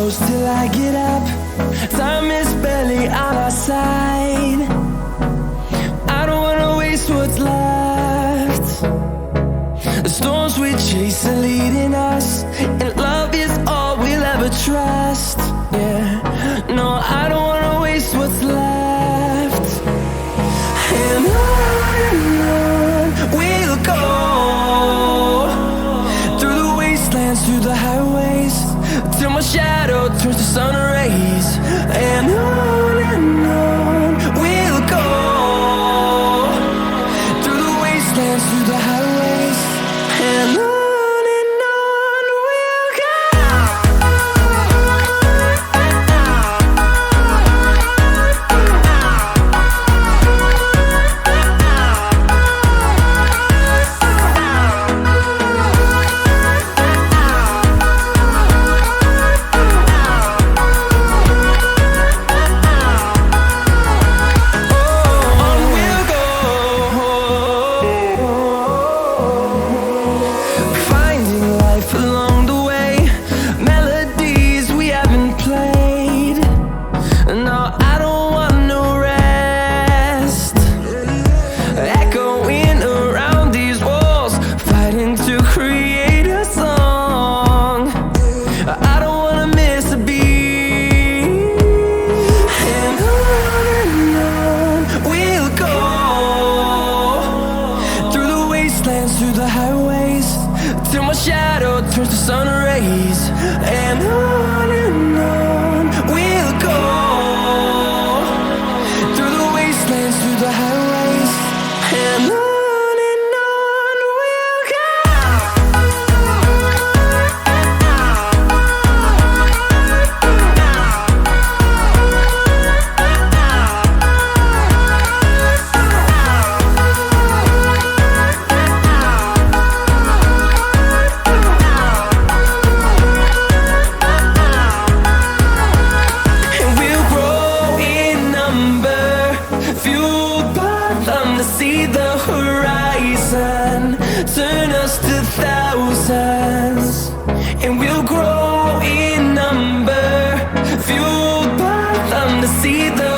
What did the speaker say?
close till I get up. Time is barely on our side. I don't wanna waste what's left. The storms we chase are leading us, and love is all we'll ever trust. Yeah, no, I don't wanna waste what's left. And on we'll go, through the wastelands, through the highways, till my shadow turns to sun rays. And on we'll go, through the wastelands, through the highways, and on. Through the highways, till my shadow turns to sun rays. And on we'll go, through the wastelands, through the highways, and on we'll go. See the horizon turn us to thousands, and we'll grow in number, fueled by them to see the